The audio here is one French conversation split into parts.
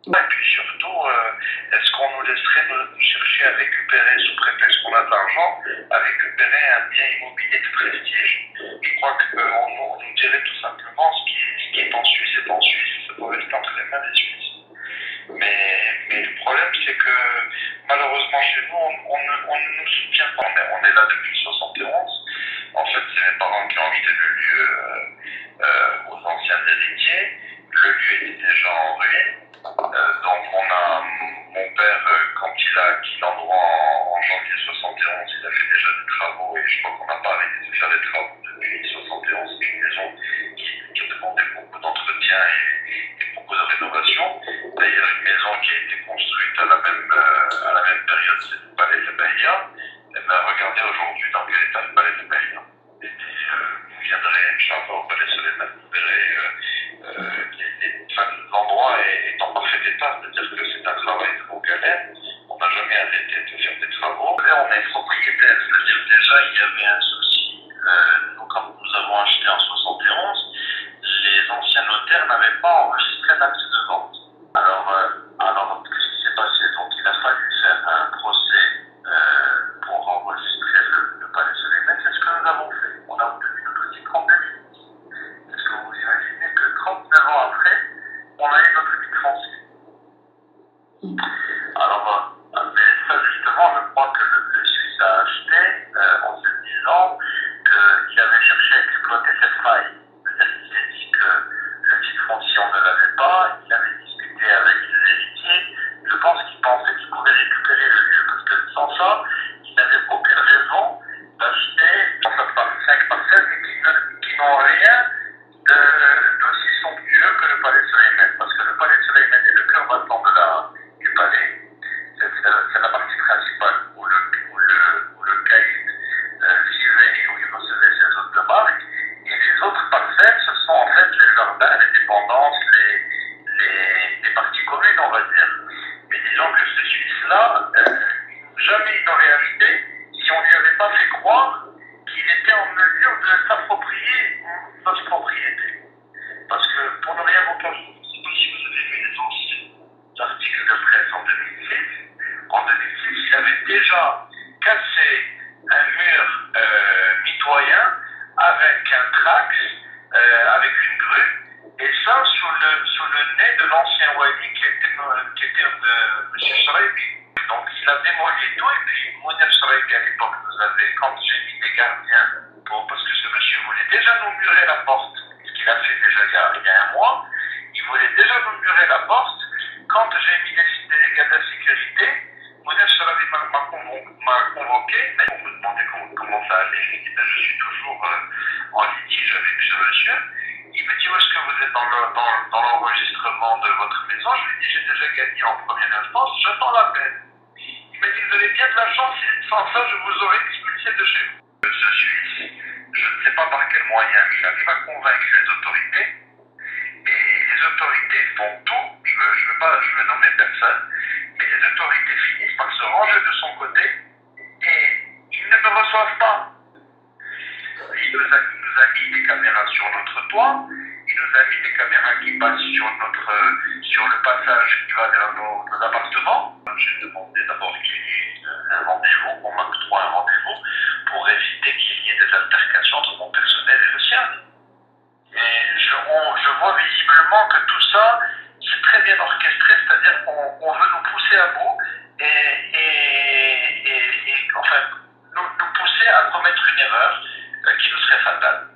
Et puis surtout, est-ce qu'on nous laisserait nous chercher à récupérer, sous prétexte qu'on a de l'argent, à récupérer un bien immobilier de prestige? Je crois qu'on nous dirait tout simplement ce qui est en Suisse est en Suisse, ça doit rester entre les mains des Suisses. Mais le problème, c'est que malheureusement chez nous, on ne nous soutient pas. On est là depuis 71. En fait, c'est mes parents qui ont acheté le lieu aux anciens héritiers. Le lieu était déjà en ruine. Donc mon père, quand il a acquis l'endroit en janvier 71, il a fait déjà des travaux et je crois qu'on n'a pas arrêté de faire des travaux depuis 71. C'est une maison qui a demandé beaucoup d'entretien et beaucoup de rénovation. D'ailleurs, une maison qui a été construite à la même période, c'est le palais de Bahia. Et bien, regardez aujourd'hui dans quel état le palais de Bahia. Vous viendrez, Inch'Allah, au palais Soleiman, vous verrez l'endroit est en parfait état, c'est-à-dire que c'est un travail de longue haleine. On n'a jamais arrêté de faire des travaux. Là, on est propriétaire, c'est-à-dire déjà il y avait un souci. Nous, quand nous avons acheté en 71, les anciens notaires n'avaient pas enregistré l'acte de vente. Alors, qu'est-ce qui s'est passé? Donc, il a fallu faire un procès pour enregistrer le palais Soleiman. C'est ce que nous avons fait. On a obtenu notre titre en 2010. Est-ce que vous imaginez que 39 ans après, on a eu notre titre foncier? Alors, mais ça justement, je crois que le Suisse a acheté en se disant qu'il avait cherché à exploiter cette faille. C'est-à-dire qu'il s'est dit que le titre foncier, on ne l'avait pas, il avait discuté avec les héritiers. Je pense qu'il pensait qu'il pouvait récupérer le lieu, parce que sans ça, il n'avait aucune raison d'acheter 5 parcelles, mais qui n'ont rien d'aussi somptueux que le palais Soleiman. Parce que le palais Soleiman est le cœur battant du palais. C'est la partie principale où le caïd vivait et où il recevait ses hôtes de marque. Et les autres parcelles, ce sont en fait les jardins, les dépendances, les parties communes, on va dire. Mais disons que ce Suisse-là, jamais il n'aurait acheté si on ne lui avait pas fait croire qu'il était en mesure de s'approprier notre propriété. Parce que, pour ne rien vous cacher, je ne sais pas si vous avez vu les anciens articles de presse en 2006. En 2006, il avait déjà cassé un mur mitoyen avec un trax, avec une grue, et ça sous le nez de l'ancien wali qui était M. Shraibi. Donc il a démoli tout, et puis Mounir Shraibi à l'époque quand j'ai mis des gardiens, parce que ce monsieur voulait déjà nous murer la porte, ce qu'il a fait déjà il y a un mois, il voulait déjà nous murer la porte. Quand j'ai mis des gars de la sécurité, Mounir Shraibi m'a convoqué, mais on me demandait comment ça allait. Je lui ai dit, je suis toujours en litige avec ce monsieur. Il me dit, où est-ce que vous êtes dans l'enregistrement de votre maison? Je lui ai dit, j'ai déjà gagné en première instance, j'attends l'appel. Il m'a dit, vous avez bien de la chance, sans ça, je vous aurais expulsé de chez vous. Ce Suisse, je ne sais pas par quel moyen, il arrive à convaincre les autorités, et les autorités font tout, je veux nommer personne, mais les autorités finissent par se ranger de son côté, et ils ne me reçoivent pas. Il nous a mis des caméras sur notre toit, il nous a mis des caméras qui passent sur le passage qui va vers nos appartements. J'ai demandé d'abord qu'il y ait un rendez-vous, qu'on m'octroie un rendez-vous, pour éviter qu'il y ait des altercations entre mon personnel et le sien. Et je vois visiblement que tout ça, c'est très bien orchestré, c'est-à-dire qu'on veut nous pousser à bout et enfin, nous pousser à commettre une erreur qui nous serait fatale.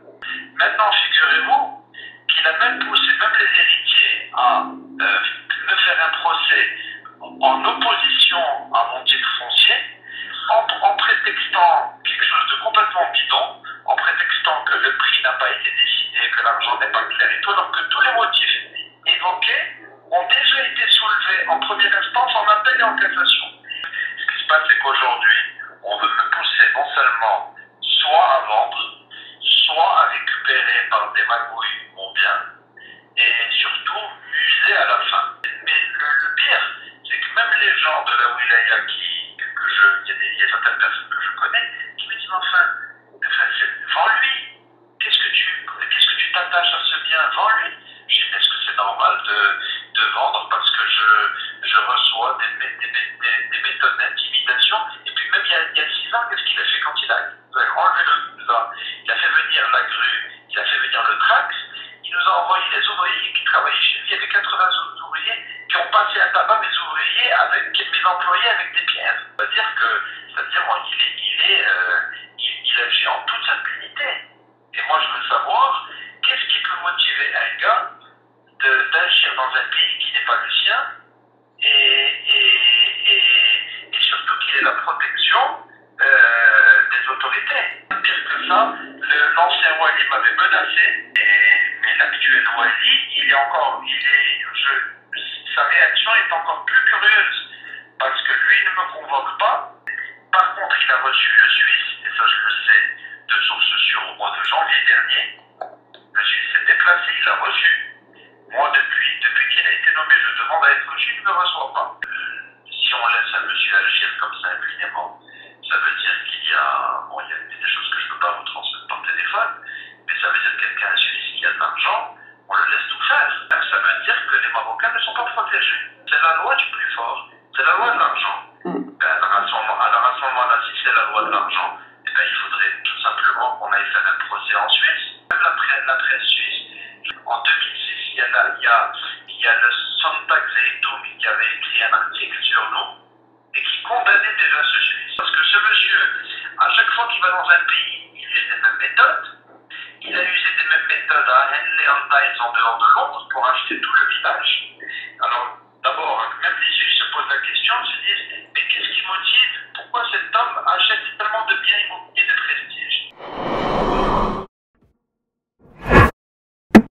Maintenant, figurez-vous qu'il a même poussé même les héritiers à me faire un procès en opposition à mon titre foncier, en prétextant quelque chose de complètement bidon, en prétextant que le prix n'a pas été décidé, que l'argent n'est pas clair et tout, alors que tous les motifs évoqués ont déjà été soulevés en première instance, en appel et en cassation. Ce qui se passe, c'est qu'aujourd'hui, on veut me pousser non seulement soit à vendre, soit à récupérer par des magouilles mon bien, et surtout m'user à la fin. Mais le pire, c'est que même les gens de la wilaya il y a certaines personnes que je connais qui me disent enfin vends-lui, qu'est-ce que tu t'attaches à ce bien, vends-lui. Je dis, est-ce que c'est normal de vendre parce que passer à tabac mes ouvriers mes employés avec des pierres. C'est-à-dire, moi, il agit en toute impunité. Et moi, je veux savoir, qu'est-ce qui peut motiver un gars d'agir dans un pays qui n'est pas le sien et surtout qu'il ait la protection des autorités. Pire que ça, l'ancien Wali m'avait menacé, mais l'actuel Wali, sa réaction est encore plus curieuse, parce que lui ne me convoque pas. Par contre, il a reçu le Suisse, et ça je le sais, de sources sûres au mois de janvier dernier. Le Suisse s'est déplacé, il a reçu. Moi, depuis qu'il a été nommé, je demande à être reçu, il ne me reçoit pas. Si on laisse un monsieur agir comme ça impunément, ça veut dire qu'il y a des choses que je ne peux pas vous transmettre par téléphone, mais ça veut dire que quelqu'un suisse qui a de l'argent, on le laisse tout faire. Ça veut dire que les Marocains ne sont pas protégés. C'est la loi du plus fort, c'est la loi de l'argent. Alors à ce moment-là, si c'est la loi de l'argent, il faudrait tout simplement qu'on aille faire un procès en Suisse. Même la presse suisse, en 2006, il y a le Sonntag Zeitung qui avait écrit un article sur nous et qui condamnait déjà ce Suisse. Parce que ce monsieur, à chaque fois qu'il va dans un pays, il use les mêmes méthodes. Il a usé des mêmes méthodes à Henley and Times en dehors de Londres pour acheter tout le village. Alors, d'abord, même les Suisses se posent la question, se disent, mais qu'est-ce qui motive